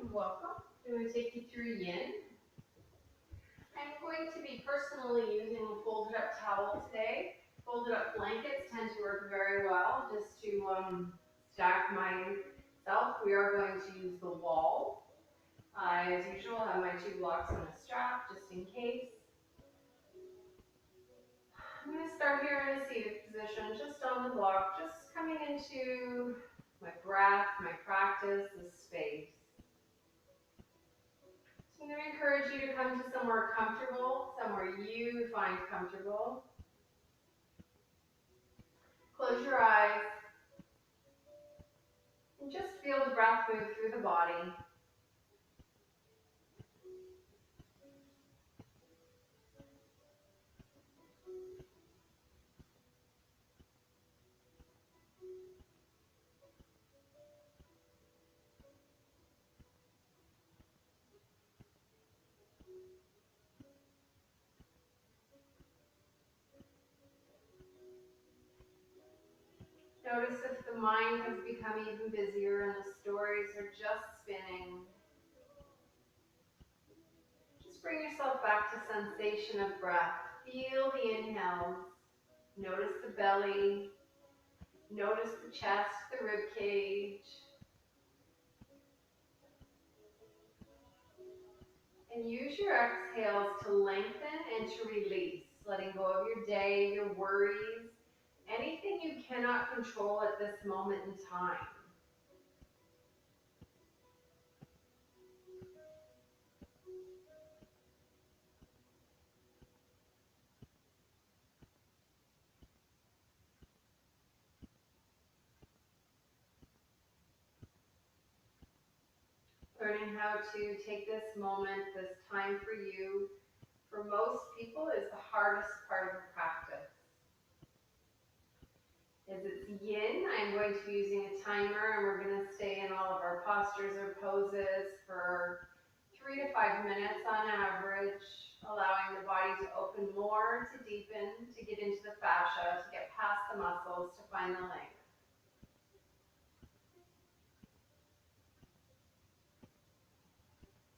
and welcome. I'm going to take you through yin. I'm going to be personally using a folded up towel today. Folded up blankets tend to work very well just to stack myself. We are going to use the wall. As usual, I have my two blocks on a strap just in case. I'm going to start here in a seated position, just on the block, just coming into my breath, my practice, the space. So I'm going to encourage you to come to somewhere comfortable, somewhere you find comfortable. Close your eyes and just feel the breath move through the body. Notice if the mind has become even busier and the stories are just spinning. Just bring yourself back to sensation of breath. Feel the inhales. Notice the belly. Notice the chest, the rib cage. And use your exhales to lengthen and to release, letting go of your day, your worries, anything you cannot control at this moment in time. Learning how to take this moment, this time for you, for most people is the hardest part of the practice. As it's yin, I'm going to be using a timer and we're going to stay in all of our postures or poses for 3 to 5 minutes on average, allowing the body to open more, to deepen, to get into the fascia, to get past the muscles, to find the length.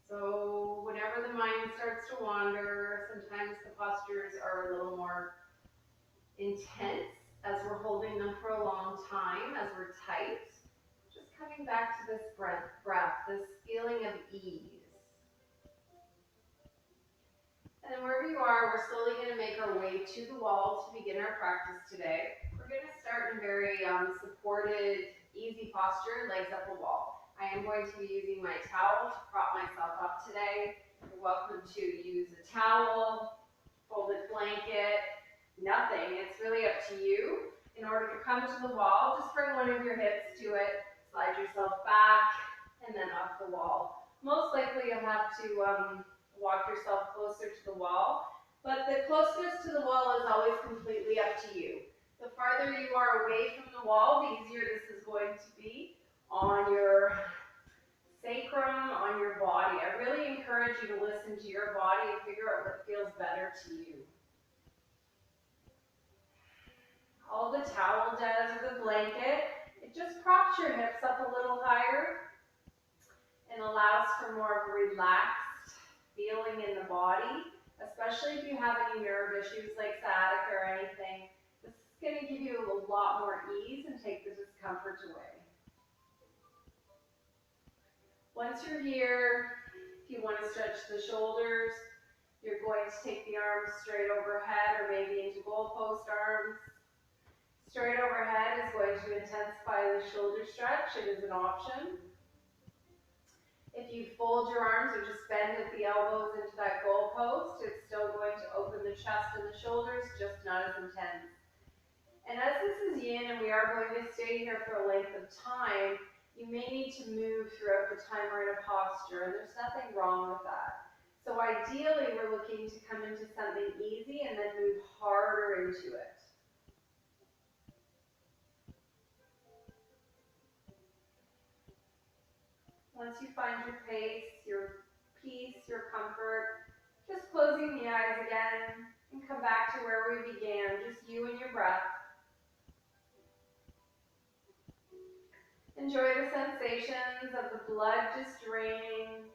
So whenever the mind starts to wander, sometimes the postures are a little more intense as we're holding them for a long time, as we're tight. Just coming back to this breath, this feeling of ease. And then wherever you are, we're slowly going to make our way to the wall to begin our practice today. We're going to start in a very supported, easy posture, legs up a wall. I am going to be using my towel to prop myself up today. You're welcome to use a towel, folded blanket, nothing. It's really up to you. In order to come to the wall, just bring one of your hips to it, slide yourself back, and then up the wall. Most likely you'll have to walk yourself closer to the wall, but the closeness to the wall is always completely up to you. The farther you are away from the wall, the easier this is going to be on your sacrum, on your body. I really encourage you to listen to your body and figure out what feels better to you. All the towel does, or the blanket, it just props your hips up a little higher and allows for more of a relaxed feeling in the body, especially if you have any nerve issues like sciatica or anything. This is going to give you a lot more ease and take the discomfort away. Once you're here, if you want to stretch the shoulders, you're going to take the arms straight overhead or maybe into goalpost arms. Straight overhead is going to intensify the shoulder stretch. It is an option. If you fold your arms or just bend at the elbows into that goalpost, it's still going to open the chest and the shoulders, just not as intense. And as this is yin and we are going to stay here for a length of time, you may need to move throughout the time we're in a posture, and there's nothing wrong with that. So ideally, we're looking to come into something easy and then move harder into it. Once you find your pace, your peace, your comfort, just closing the eyes again and come back to where we began, just you and your breath. Enjoy the sensations of the blood just draining.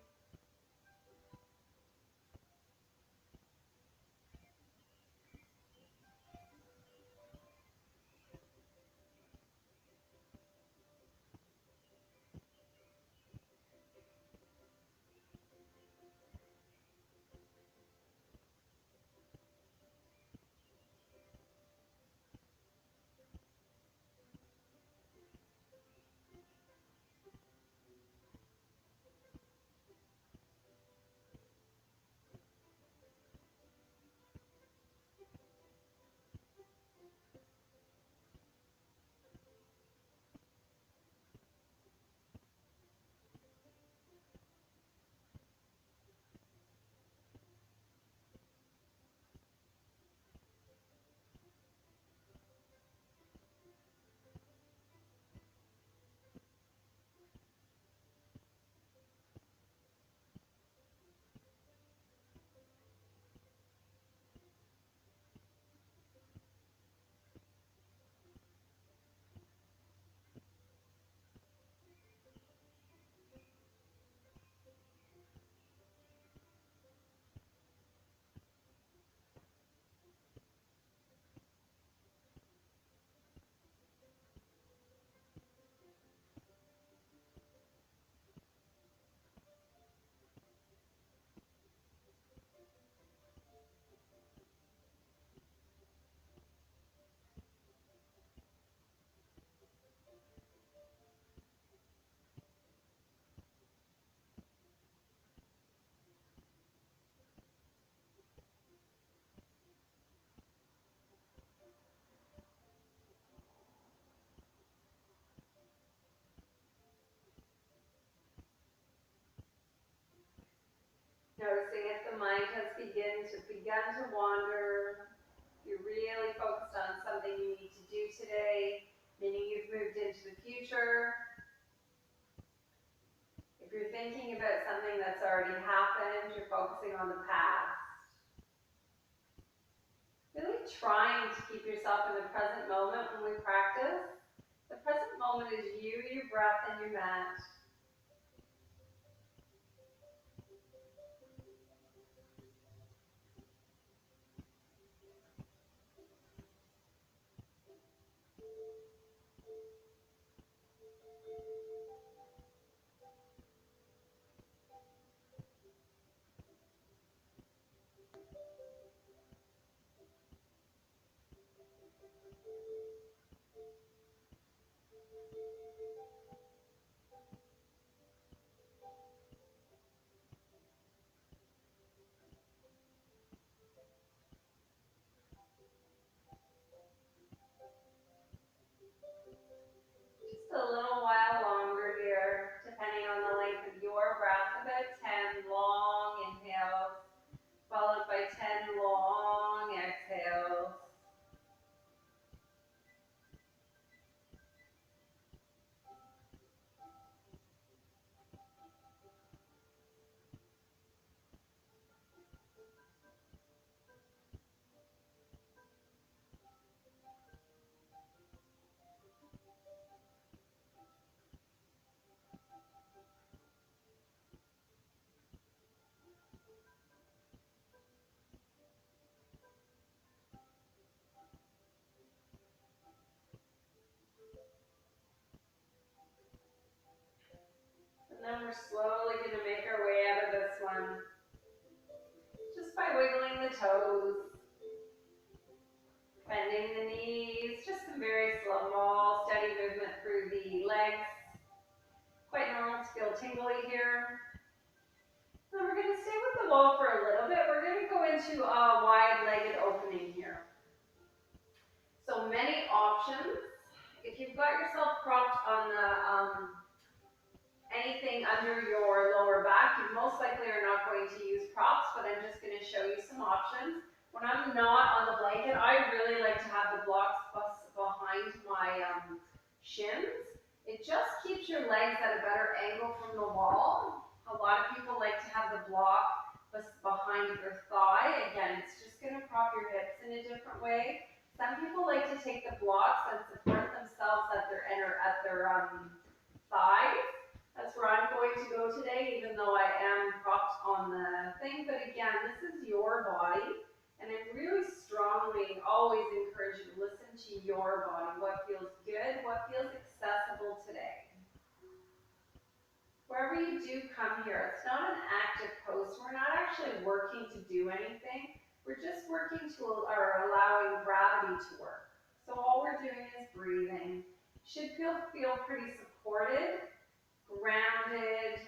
Noticing if the mind has begun to wander. You're really focused on something you need to do today, meaning you've moved into the future. If you're thinking about something that's already happened, you're focusing on the past. Really trying to keep yourself in the present moment when we practice. The present moment is you, your breath, and your mat. Just a little while longer here, depending on the length of your breath. About 10 long inhales, followed by 10 long exhales. And then we're slowly going to make our way out of this one, just by wiggling the toes, bending the knees, just some very slow, steady movement through the legs. Quite normal to feel tingly here. Then we're going to stay with the wall for a little bit. We're going to go into a wide-legged opening here. So many options. If you've got yourself propped on the anything under your lower back, you most likely are not going to use props, but I'm just going to show you some options. When I'm not on the blanket, I really like to have the blocks behind my shins. It just keeps your legs at a better angle from the wall. A lot of people like to have the block behind their thigh. Again, it's just going to prop your hips in a different way. Some people like to take the blocks and support themselves at their thighs. That's where I'm going to go today, even though I am propped on the thing. But again, this is your body. And I really strongly always encourage you to listen to your body. What feels good, what feels accessible today. Wherever you do come here, it's not an active pose. We're not actually working to do anything. We're just working to, or allowing gravity to work. So all we're doing is breathing. Should feel pretty supported, grounded,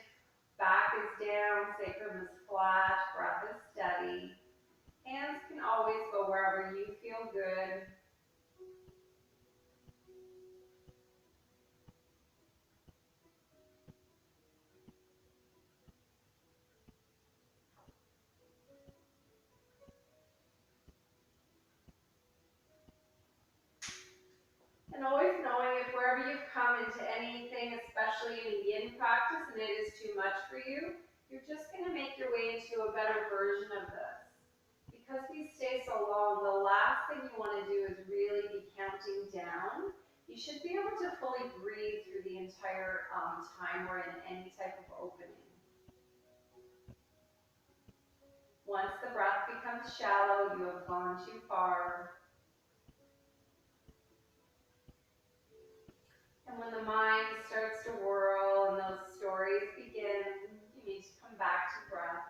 back is down, sacrum is flat, breath is steady. Hands can always go wherever you feel good. And always knowing if wherever you've come into anything, especially in a yin practice, and it is too much for you, you're just going to make your way into a better version of this. Because these stay so long, the last thing you want to do is really be counting down. You should be able to fully breathe through the entire time we're in any type of opening. Once the breath becomes shallow, you have gone too far. And when the mind starts to whirl and those stories begin, you need to come back to breath.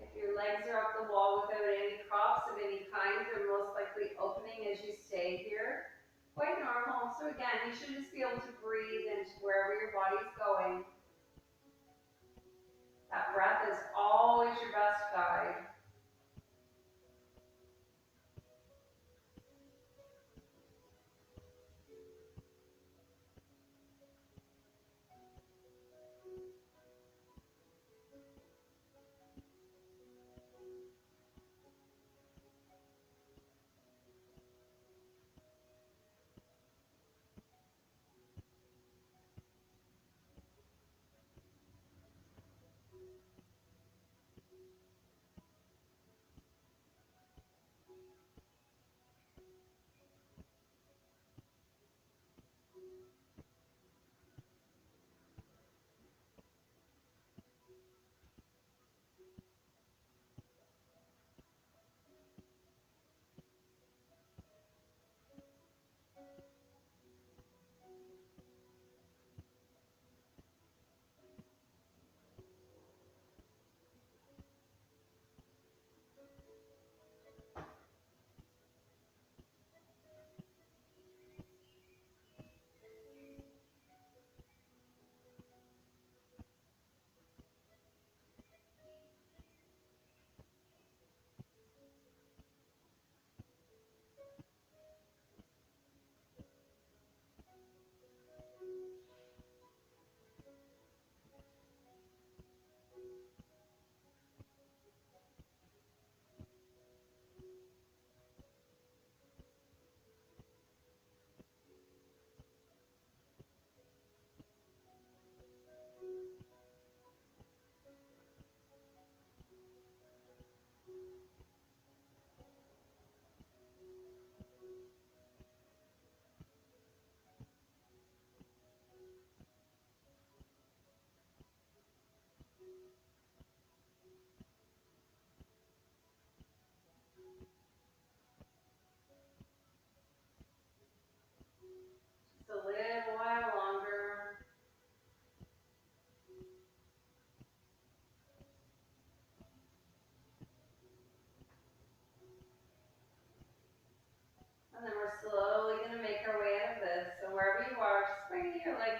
If your legs are up the wall without any props of any kind, they're most likely opening as you stay here. Quite normal. So again, you should just be able to breathe into wherever your body's going. That breath is always your best guide.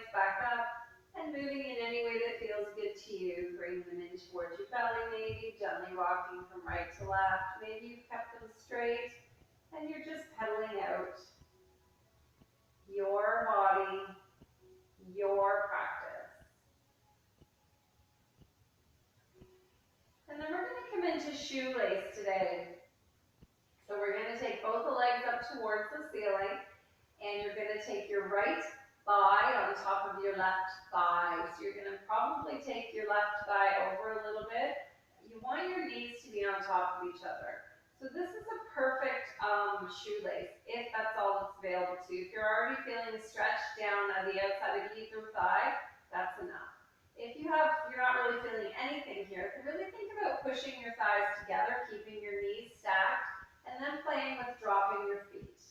legs back up and moving in any way that feels good to you. Bring them in towards your belly maybe, gently rocking from right to left. Maybe you've kept them straight and you're just pedaling out. Your body, your practice. And then we're going to come into shoelace today. So we're going to take both the legs up towards the ceiling, and you're going to take your right thigh on top of your left thigh. So you're going to probably take your left thigh over a little bit. You want your knees to be on top of each other. So this is a perfect shoelace, if that's all that's available to you. If you're already feeling stretched down at the outside of either thigh, that's enough. If you're not really feeling anything here, really think about pushing your thighs together, keeping your knees stacked, and then playing with dropping your feet.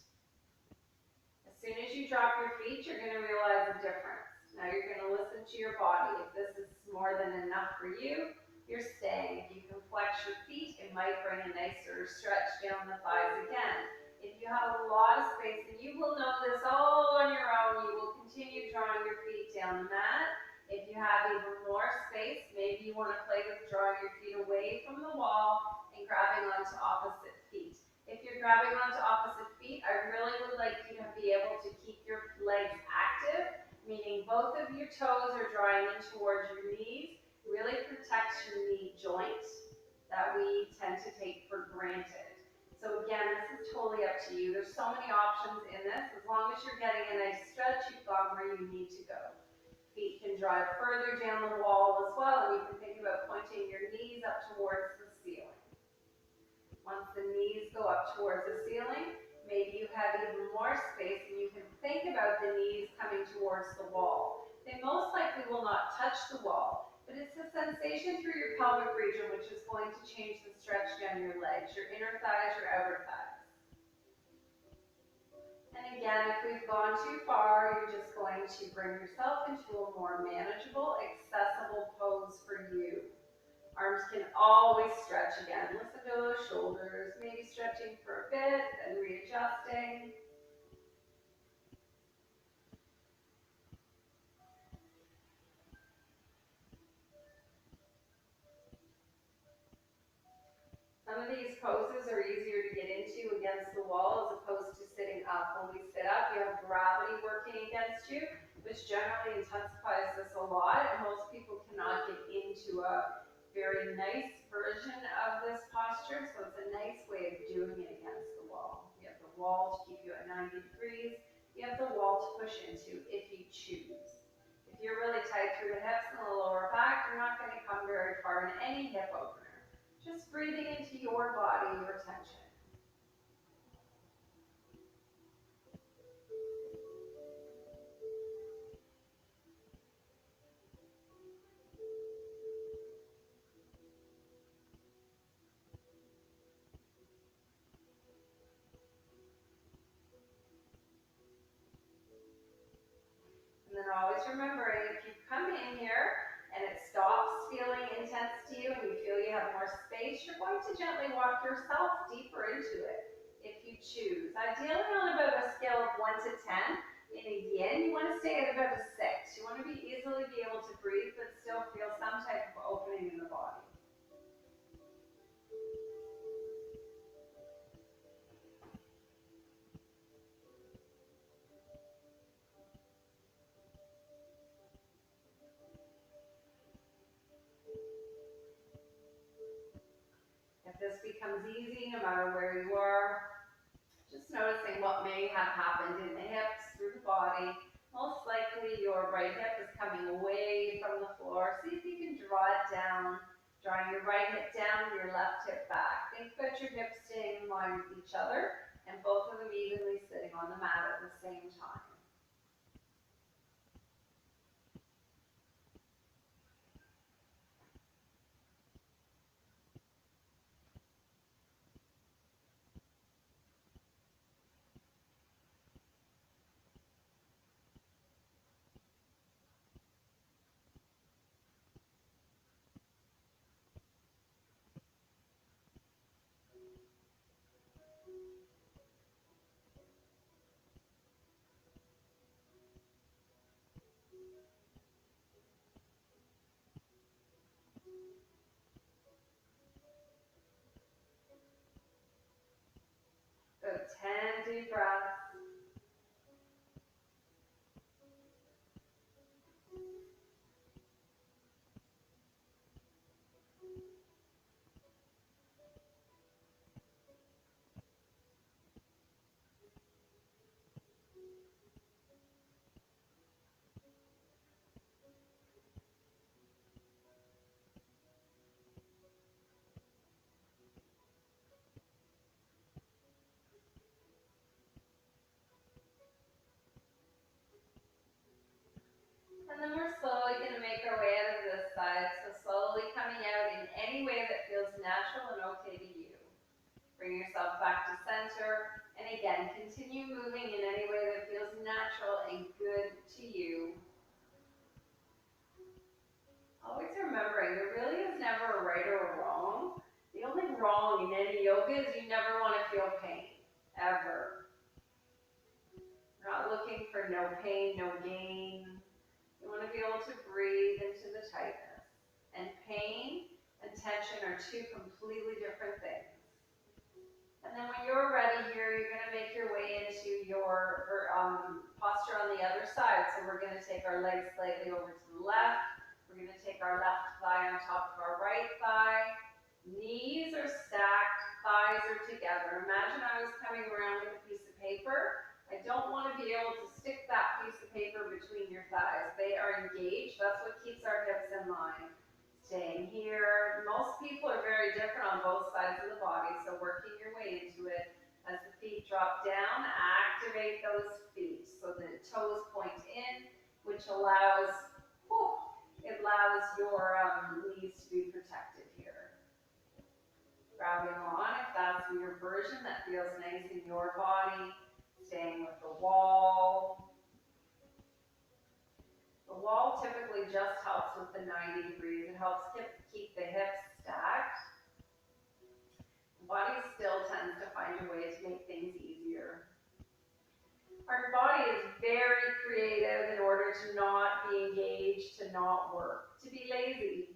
As soon as you drop your feet, you're going to realize the difference. Now you're going to listen to your body. If this is more than enough for you, you're staying. If you can flex your feet, it might bring a nicer stretch down the thighs again. If you have a lot of space, and you will know this all on your own, you will continue drawing your feet down the mat. If you have even more space, maybe you want to play with drawing your feet away from the wall and grabbing onto opposite feet. If you're grabbing onto opposite feet, I really would like you to be able to keep your legs active, meaning both of your toes are drawing in towards your knees. Really protects your knee joint that we tend to take for granted. So again, this is totally up to you. There's so many options in this. As long as you're getting a nice stretch, you've gone where you need to go. Feet can drive further down the wall as well, and you can think about pointing your knees up towards the ceiling. Once the knees go up towards the ceiling, maybe you have even more space and you can think about the knees coming towards the wall. They most likely will not touch the wall, but it's the sensation through your pelvic region which is going to change the stretch down your legs, your inner thighs, your outer thighs. And again, if we've gone too far, you're just going to bring yourself into a more manageable, accessible pose for you. Arms can always stretch again. Listen to those shoulders, maybe stretching for a bit and readjusting. Some of these poses are easier to get into against the wall as opposed to sitting up. When we sit up, you have gravity working against you, which generally intensifies this a lot, and most people cannot get into a very nice version of this posture, so it's a nice way of doing it against the wall. You have the wall to keep you at 90 degrees. You have the wall to push into if you choose. If you're really tight through the hips and the lower back, you're not going to come very far in any hip opener. Just breathing into your body, your tension. And then always remembering, if you come in here and it stops feeling intense to you and you feel you have more space, you're going to gently walk yourself deeper into it if you choose. Ideally on about a scale of 1 to 10 in a yin, you want to stay at about a 6. You want to easily be able to breathe but still feel some type of opening in the body. If this becomes easy, no matter where you are, just noticing what may have happened in the hips, through the body. Most likely your right hip is coming away from the floor. See if you can draw it down, drawing your right hip down, your left hip back. Think about your hips staying in line with each other and both of them evenly sitting on the mat at the same time. yourself back to center. And again, continue moving in any way that feels natural and good to you. Always remembering, there really is never a right or a wrong. The only wrong in any yoga is you never want to feel pain, ever. You're not looking for no pain, no gain. You want to be able to breathe into the tightness. And pain and tension are two completely different things. And then when you're ready here, you're going to make your way into your posture on the other side. So we're going to take our legs slightly over to the left. We're going to take our left thigh on top of our right thigh. Knees are stacked, thighs are together. Imagine I was coming around with a piece of paper. I don't want to be able to stick that piece of paper between your thighs. They are engaged. That's what keeps our hips in line. Staying here. Most people are very different on both sides of the body, so working your way into it. As the feet drop down, activate those feet so the toes point in, which allows your knees to be protected here. Grabbing on, if that's your version that feels nice in your body. Staying with the wall. The wall typically just helps with the 90 degrees. It helps keep the hips stacked. The body still tends to find a way to make things easier. Our body is very creative in order to not be engaged, to not work, to be lazy.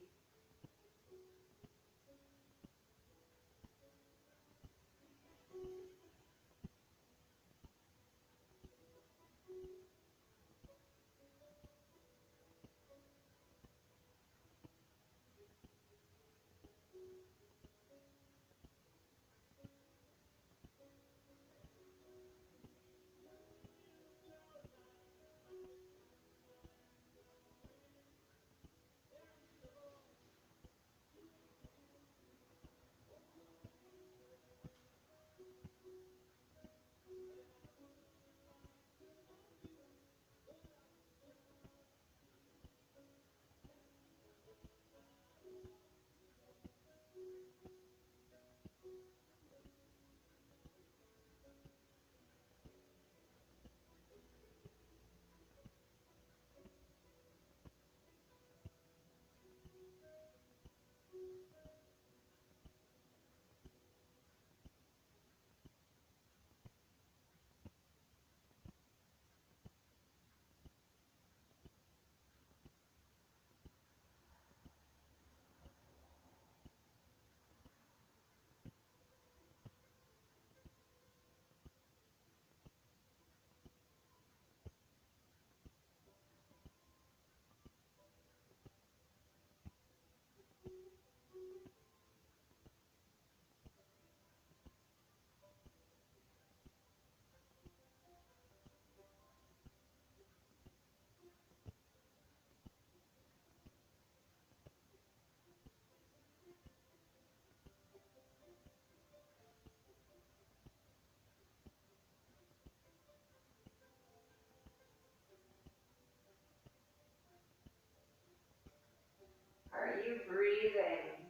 Are you breathing?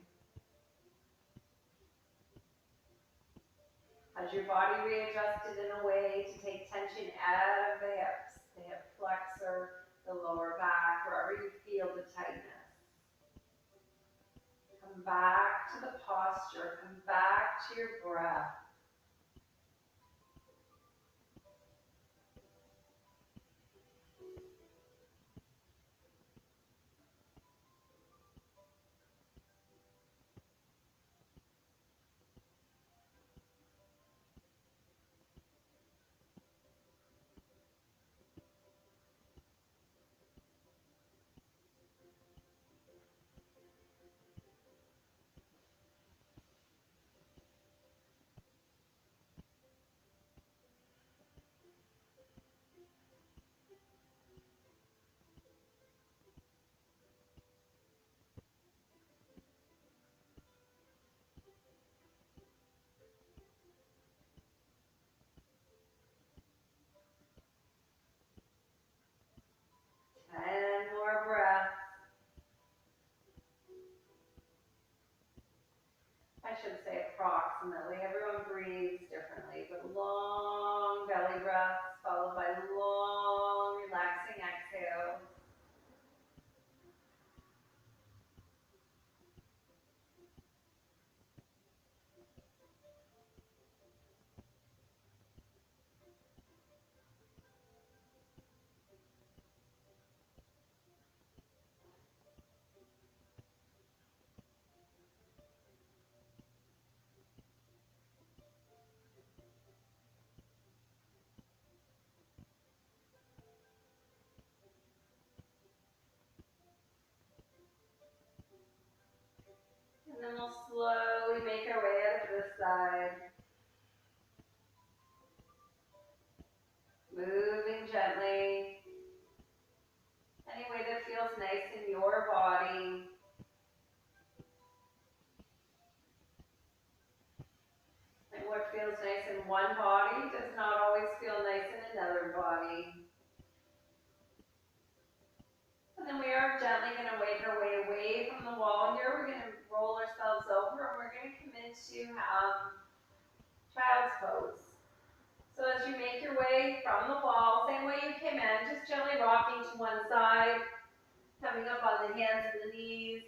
Has your body readjusted in a way to take tension out of the hips, the hip flexor, the lower back, wherever you feel the tightness? Come back to the posture, come back to your breath. And more breath. I should say approximately. Everyone breathe slowly make our way out of this side. Moving gently. Any way that feels nice in your body. And what feels nice in one body does not always feel nice in another body. And then we are gently going to make our way away from the wall here. We're going to roll ourselves over and we're going to come into child's pose. So as you make your way from the wall, same way you came in, just gently rocking to one side, coming up on the hands and the knees,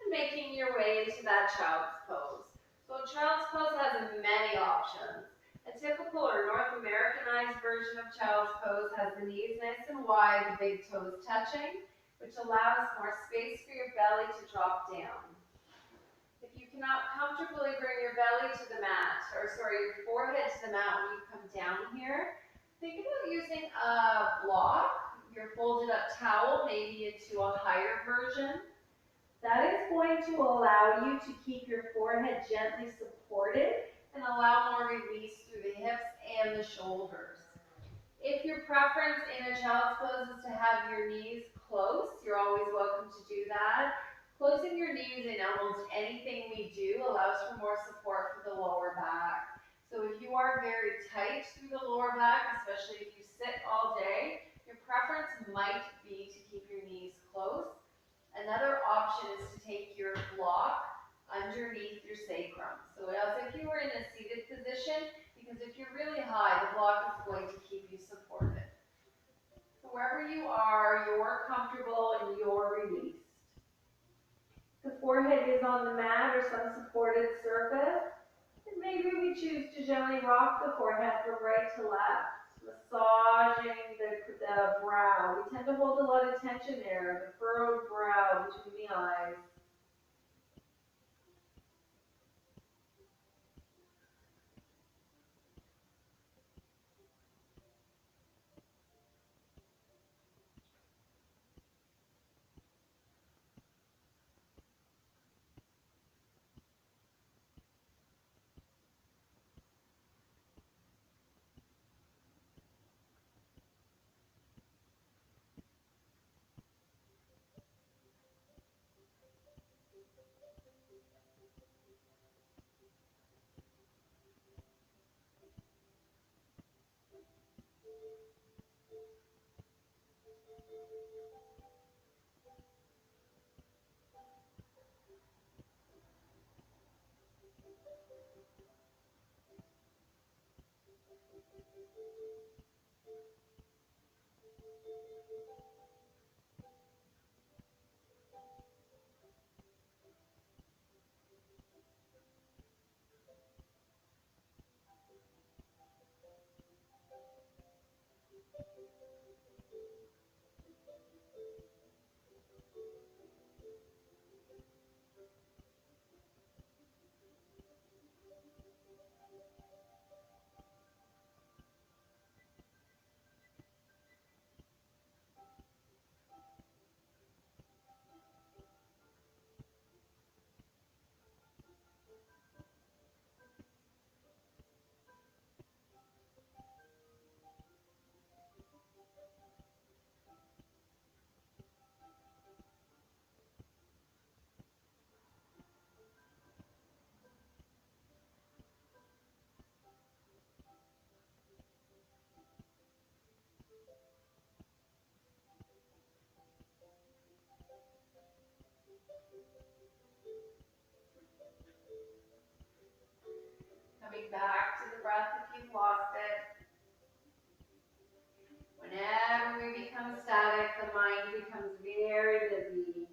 and making your way into that child's pose. So child's pose has many options. A typical or North Americanized version of child's pose has the knees nice and wide, the big toes touching, which allows more space for your belly to drop down. If you cannot comfortably bring your belly to the mat, your forehead to the mat when you come down here, think about using a block, your folded up towel, maybe into a higher version. That is going to allow you to keep your forehead gently supported and allow more release through the hips and the shoulders. If your preference in a child's pose is to have your knees close, you're always welcome to do that. Closing your knees in almost anything we do allows for more support for the lower back. So if you are very tight through the lower back, especially if you sit all day, your preference might be to keep your knees close. Another option is to take your block underneath your sacrum. So as if you were in a seated position, because if you're really high, the block is going to keep you supported. So wherever you are, you're comfortable and you're released. The forehead is on the mat or some supported surface. And maybe we choose to gently rock the forehead from right to left, massaging the brow. We tend to hold a lot of tension there, the furrowed brow between the eyes. Coming back to the breath if you've lost it. Whenever we become static, the mind becomes very busy.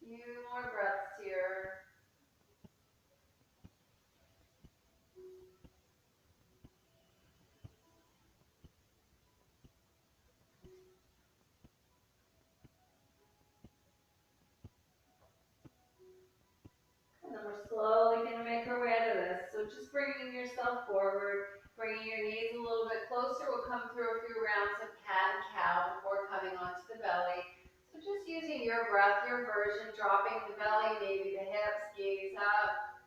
Few more breaths here. And then we're slowly going to make our way out of this. So just bringing yourself forward, bringing your knees a little bit closer. We'll come through a few rounds of cat and cow before coming onto the belly. So just using your breath, your version, dropping the belly, maybe the hips, gaze up.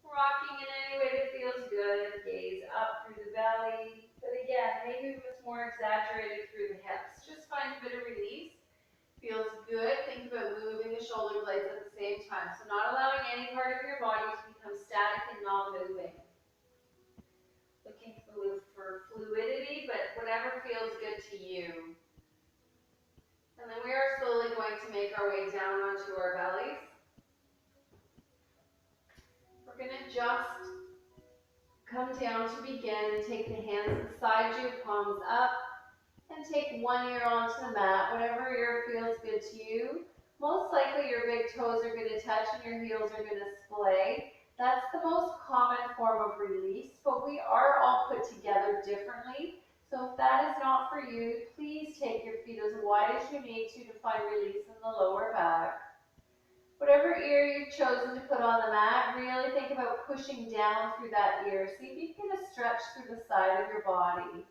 Rocking in any way that feels good. Gaze up through the belly. But again, maybe it's more exaggerated through the hips. Just find a bit of release. Feels good. Think about moving the shoulder blades at the same time. So not allowing any part of your body to become static and not moving. Looking for fluidity, but whatever feels good to you. And then we are slowly going to make our way down onto our bellies. We're going to just come down to begin. Take the hands beside you, palms up, and take one ear onto the mat. Whatever ear feels good to you. Most likely your big toes are going to touch and your heels are going to splay. That's the most common form of release, but we are all put together differently. So if that is not for you, please take your feet as wide as you need to find release in the lower back. Whatever ear you've chosen to put on the mat, really think about pushing down through that ear. See if you can get a stretch through the side of your body.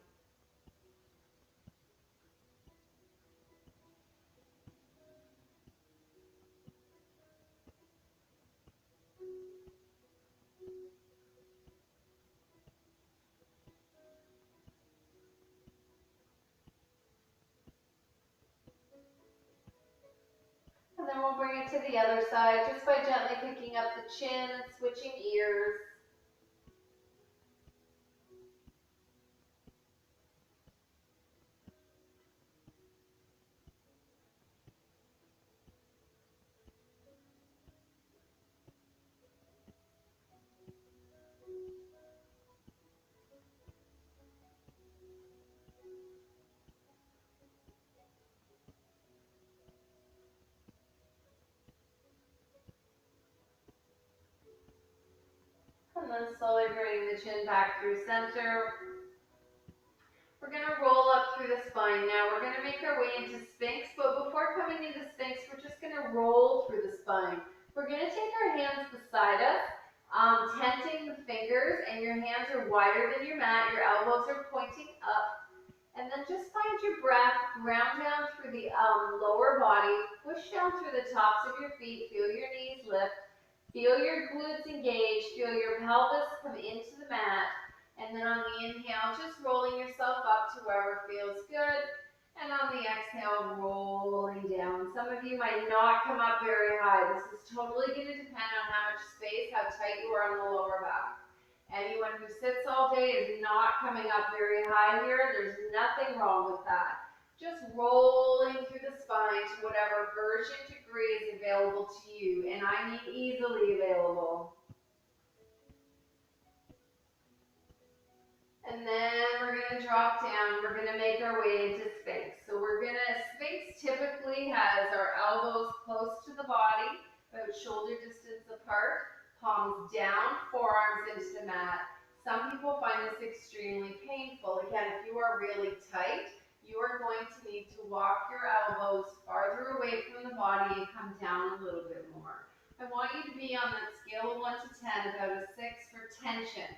And then we'll bring it to the other side just by gently picking up the chin, switching ears. And then slowly bringing the chin back through center. We're going to roll up through the spine now. We're going to make our way into Sphinx, but before coming into Sphinx, we're just going to roll through the spine. We're going to take our hands beside us, tenting the fingers, and your hands are wider than your mat. Your elbows are pointing up. And then just find your breath, ground down through the lower body, push down through the tops of your feet, feel your knees lift, feel your glutes engage, feel your pelvis come into the mat. And then on the inhale, just rolling yourself up to wherever feels good. And on the exhale, rolling down. Some of you might not come up very high. This is totally going to depend on how much space, how tight you are on the lower back. Anyone who sits all day is not coming up very high here. There's nothing wrong with that. Just rolling through the spine to whatever version degree is available to you. And I mean easily available. And then we're going to drop down. We're going to make our way into Sphinx. So Sphinx typically has our elbows close to the body, about shoulder distance apart, palms down, forearms into the mat. Some people find this extremely painful. Again, if you are really tight, you are going to need to walk your elbows farther away from the body and come down a little bit more. I want you to be on that scale of 1 to 10, about a 6 for tension.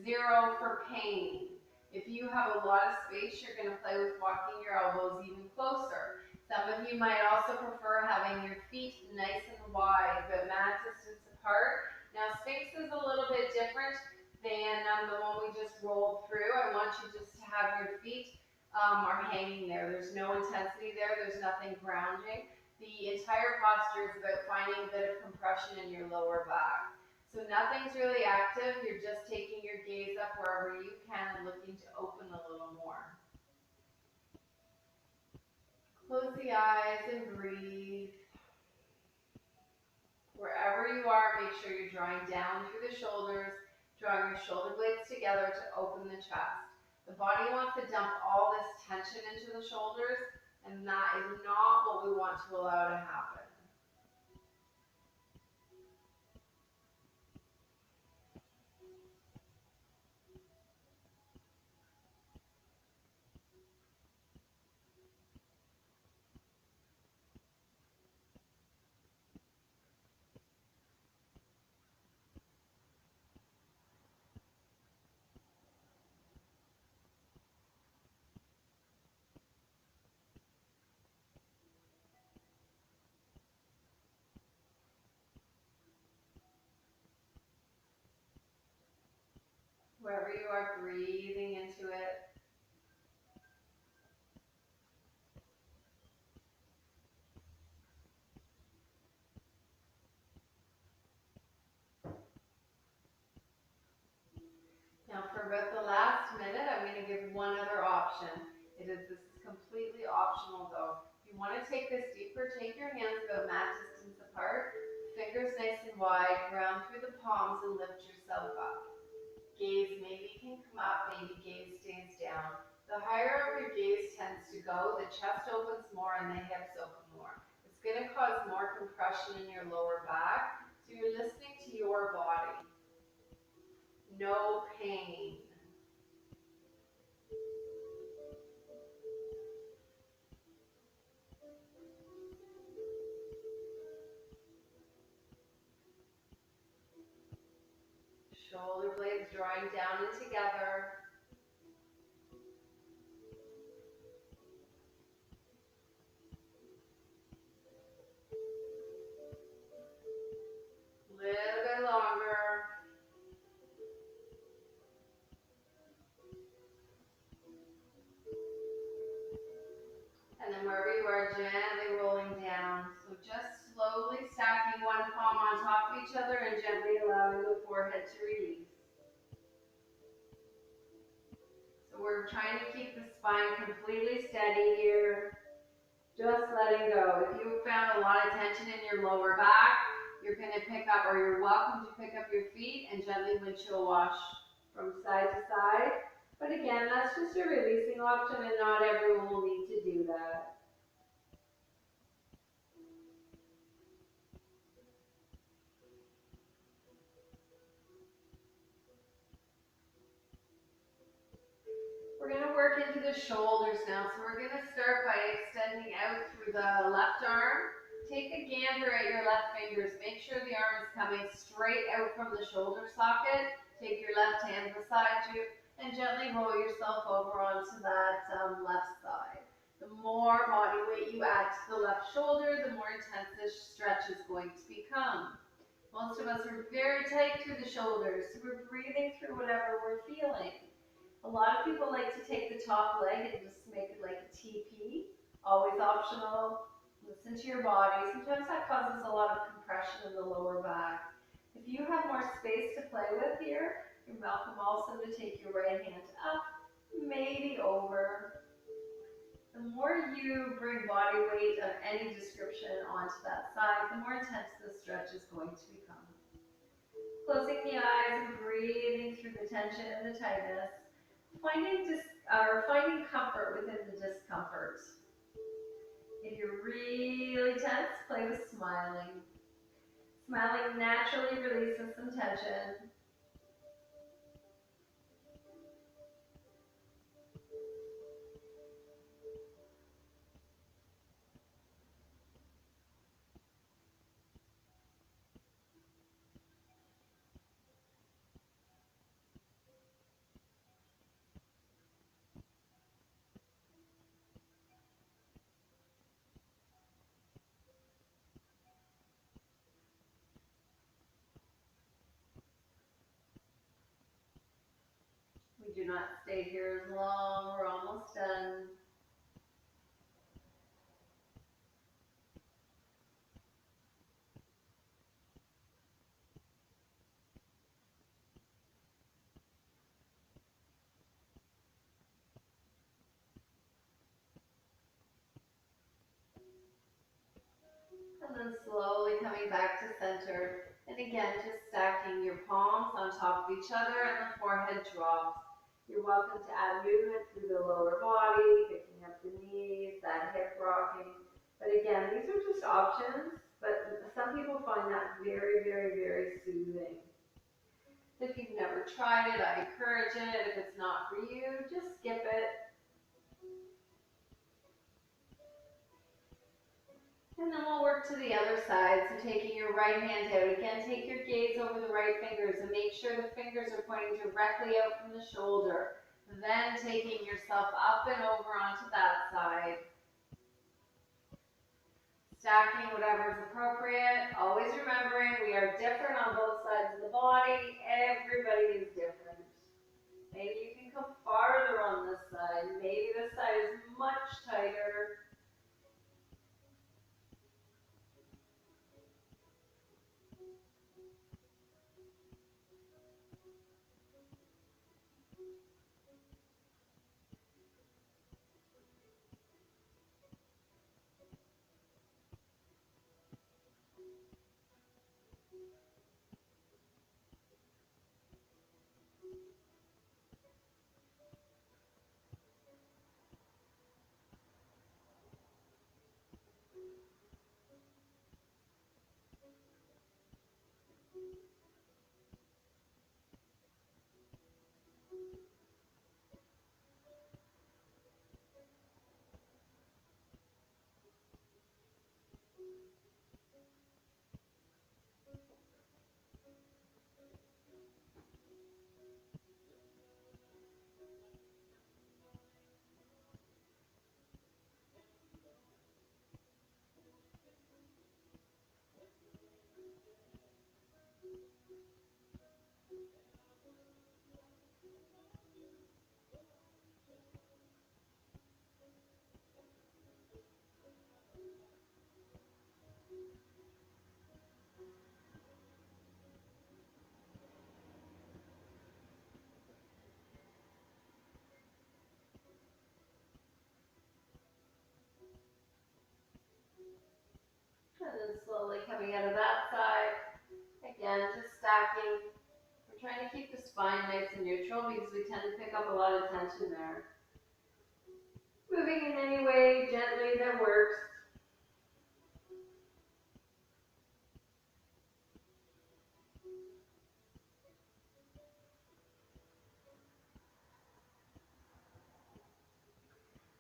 0 for pain. If you have a lot of space, you're going to play with walking your elbows even closer. Some of you might also prefer having your feet nice and wide, but mat distance apart. Now, Sphinx is a little bit different than the one we just rolled through. I want you just to have your feet are hanging there. There's no intensity there. There's nothing grounding. The entire posture is about finding a bit of compression in your lower back. So nothing's really active, you're just taking your gaze up wherever you can and looking to open a little more. Close the eyes and breathe. Wherever you are, make sure you're drawing down through the shoulders, drawing your shoulder blades together to open the chest. The body wants to dump all this tension into the shoulders, and that is not what we want to allow to happen. Wherever you are, breathing into it. Now for about the last minute, I'm going to give one other option. This is completely optional though. If you want to take this deeper, take your hands about mat distance apart, fingers nice and wide, ground through the palms and lift yourself up. Gaze maybe can come up, maybe gaze stays down. The higher up your gaze tends to go, the chest opens more and the hips open more. It's going to cause more compression in your lower back, so you're listening to your body. No pain. Shoulder blades drawing down and together. Little bit longer. And then wherever you are, gently rolling down. So just slowly stacking one palm on top of each other and gently allowing the forehead to release. So we're trying to keep the spine completely steady here. Just letting go. If you found a lot of tension in your lower back, you're going to pick up, or you're welcome to pick up your feet and gently windshield wash from side to side. But again, that's just a releasing option and not everyone will need to do that. We're going to work into the shoulders now. So we're going to start by extending out through the left arm. Take a gander at your left fingers. Make sure the arm is coming straight out from the shoulder socket. Take your left hand beside you and gently roll yourself over onto that left side. The more body weight you add to the left shoulder, the more intense this stretch is going to become. Most of us are very tight through the shoulders, so we're breathing through whatever we're feeling. A lot of people like to take the top leg and just make it like a TP, always optional. Listen to your body. Sometimes that causes a lot of compression in the lower back. If you have more space to play with here, you're welcome also to take your right hand up, maybe over. The more you bring body weight of any description onto that side, the more intense the stretch is going to become. Closing the eyes and breathing through the tension and the tightness. Finding comfort within the discomfort. If you're really tense, play with smiling. Smiling naturally releases some tension. We do not stay here as long. We're almost done. And then slowly coming back to center. And again, just stacking your palms on top of each other and the forehead drops. You're welcome to add movement through the lower body, picking up the knees, that hip rocking. But again, these are just options, but some people find that very, very, very soothing. If you've never tried it, I encourage it. If it's not for you, just skip it. And then we'll work to the other side. So taking your right hand out. Again, take your gaze over the right fingers and make sure the fingers are pointing directly out from the shoulder. Then taking yourself up and over onto that side. Stacking whatever is appropriate. Always remembering we are different on both sides of the body. Everybody is different. Maybe you can come farther on this side. Maybe this side is much tighter. And then slowly coming out of that side. Again, just stacking. We're trying to keep the spine nice and neutral because we tend to pick up a lot of tension there. Moving in any way gently that works.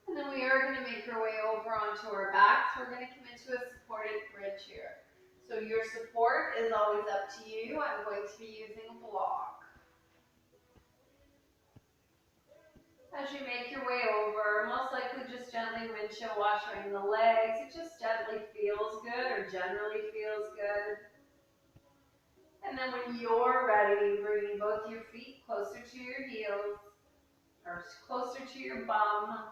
And then we are going to make our way over onto our backs. We're going to come into a supported bridge here. So your support is always up to you. I'm going to be using a block. As you make your way over, most likely just gently windshield washing the legs. It just gently feels good or generally feels good. And then when you're ready, bringing both your feet closer to your heels or closer to your bum,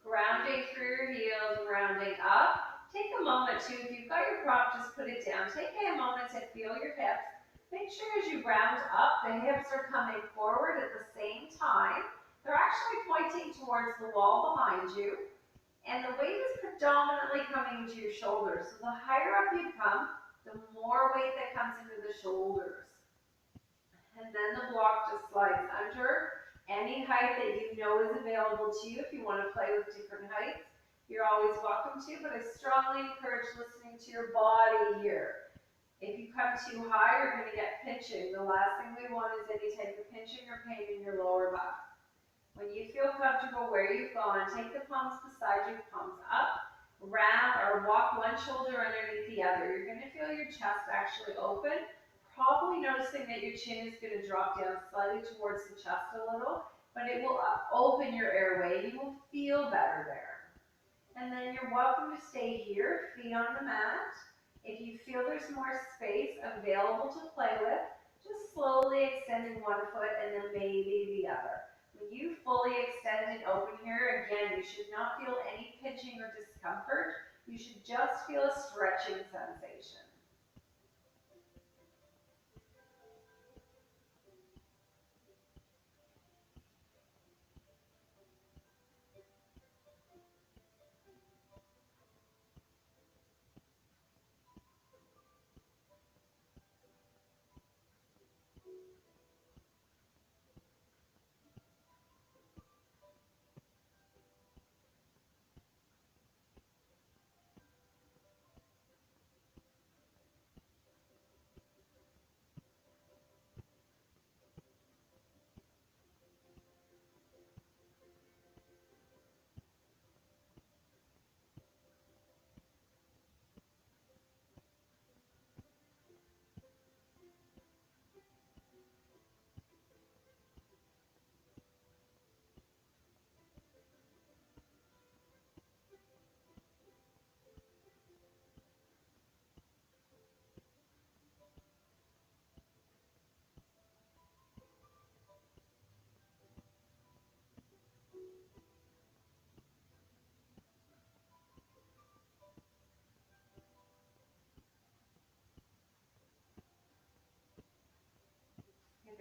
grounding through your heels, rounding up. Take a moment too, if you've got your prop, just put it down. Take a moment to feel your hips. Make sure as you round up, the hips are coming forward at the same time. They're actually pointing towards the wall behind you. And the weight is predominantly coming into your shoulders. So the higher up you come, the more weight that comes into the shoulders. And then the block just slides under any height that you know is available to you. If you want to play with different heights, you're always welcome to, but I strongly encourage listening to your body here. If you come too high, you're going to get pinching. The last thing we want is any type of pinching or pain in your lower back. When you feel comfortable where you've gone, take the palms beside you, palms up, round, or walk one shoulder underneath the other. You're going to feel your chest actually open, probably noticing that your chin is going to drop down slightly towards the chest a little, but it will open your airway. You will feel better there. And then you're welcome to stay here, feet on the mat. If you feel there's more space available to play with, just slowly extending one foot and then maybe the other. When you fully extend and open here, again, you should not feel any pinching or discomfort. You should just feel a stretching sensation.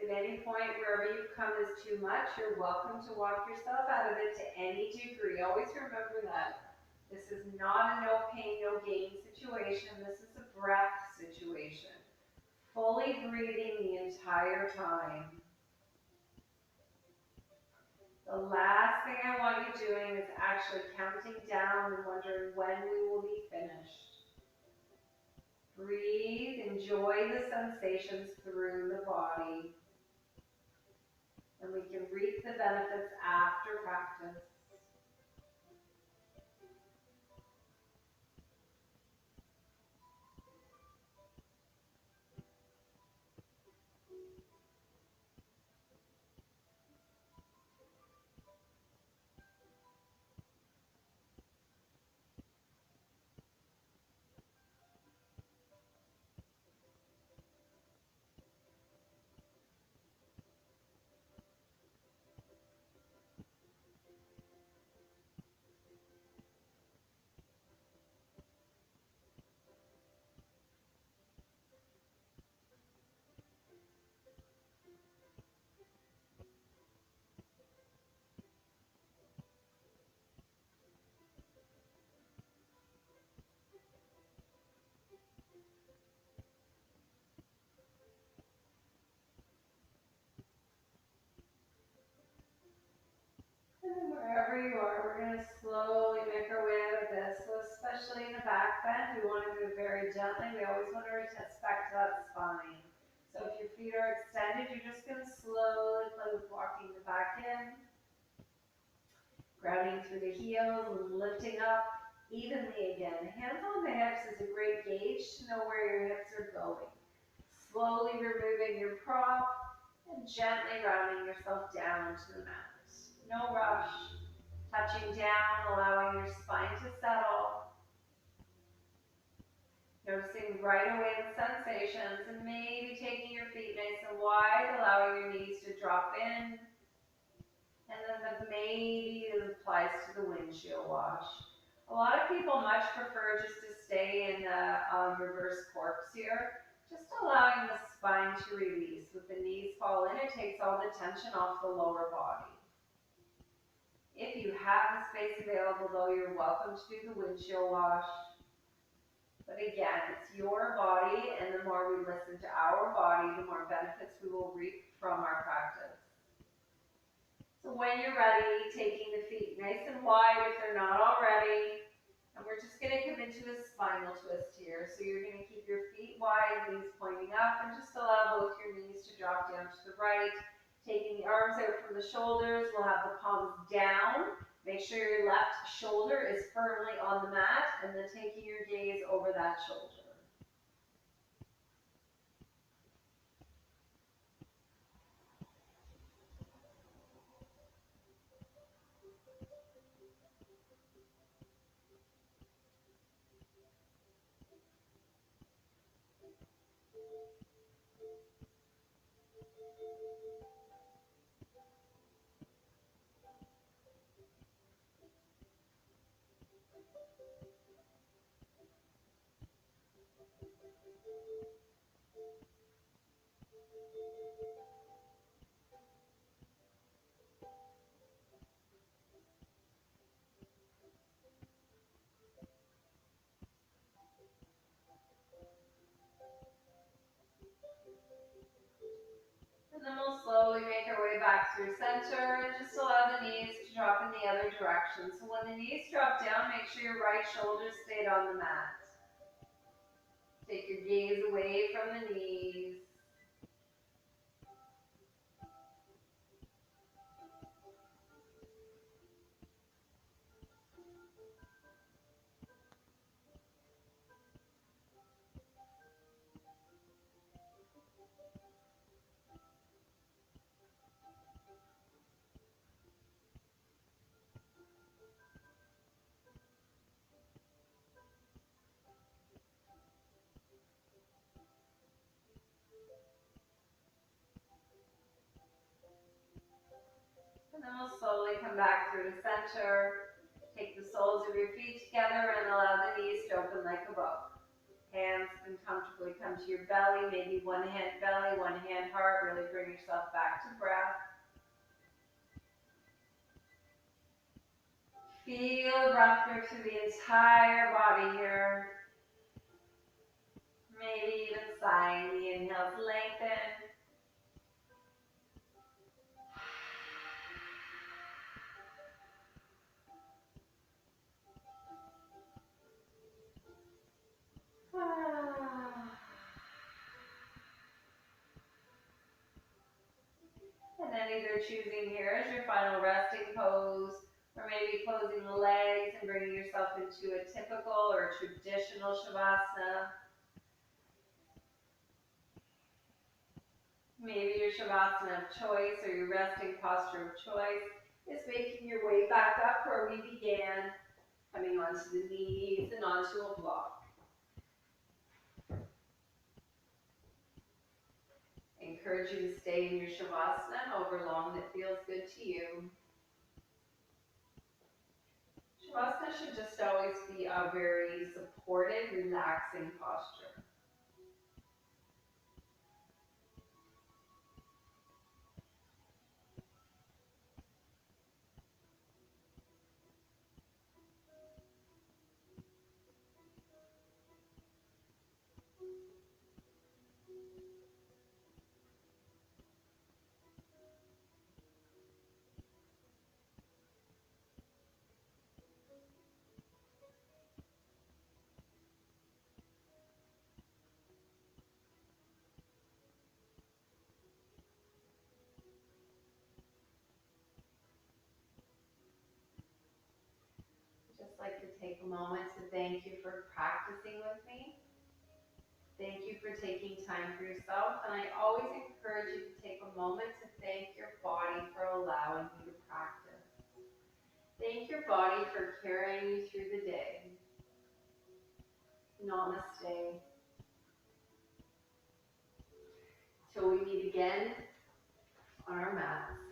If at any point wherever you come is too much, you're welcome to walk yourself out of it to any degree. Always remember that. This is not a no pain, no gain situation. This is a breath situation. Fully breathing the entire time. The last thing I want you doing is actually counting down and wondering when we will be finished. Breathe, enjoy the sensations through the body. And we can reap the benefits after practice. And then wherever you are, we're going to slowly make our way out of this. So especially in the back bend, we want to move very gently. We always want to respect that spine. So if your feet are extended, you're just going to slowly play with walking the back in. Grounding through the heels and lifting up evenly again. Hands on the hips is a great gauge to know where your hips are going. Slowly removing your prop and gently rounding yourself down to the mat. No rush. Touching down, allowing your spine to settle. Noticing right away the sensations and maybe taking your feet nice and wide, allowing your knees to drop in. And then the maybe applies to the windshield wash. A lot of people much prefer just to stay in the reverse corpse here. Just allowing the spine to release. With the knees fall in, it takes all the tension off the lower body. If you have the space available, though, you're welcome to do the windshield wash. But again, it's your body, and the more we listen to our body, the more benefits we will reap from our practice. So when you're ready, taking the feet nice and wide if they're not already, and we're just going to come into a spinal twist here. So you're going to keep your feet wide, knees pointing up, and just allow both your knees to drop down to the right. Taking the arms out from the shoulders, we'll have the palms down. Make sure your left shoulder is firmly on the mat, and then taking your gaze over that shoulder. And then we'll slowly make our way back through center and just allow the knees to drop in the other direction. So when the knees drop down, make sure your right shoulder stayed on the mat. Take your gaze away from the knees. And then we'll slowly come back through to center. Take the soles of your feet together and allow the knees to open like a book. Hands can comfortably come to your belly, maybe one hand belly, one hand heart. Really bring yourself back to breath. Feel breath move through the entire body here. Maybe even sighing. The inhales lengthen. And then either choosing here as your final resting pose, or maybe closing the legs and bringing yourself into a typical or traditional Shavasana. Maybe your Shavasana of choice or your resting posture of choice is making your way back up where we began, coming onto the knees and onto a block. I encourage you to stay in your Shavasana however long that feels good to you. Shavasana should just always be a very supported, relaxing posture. Just like to take a moment to thank you for practicing with me. Thank you for taking time for yourself, and I always encourage you to take a moment to thank your body for allowing you to practice. Thank your body for carrying you through the day. Namaste. Till we meet again on our mats.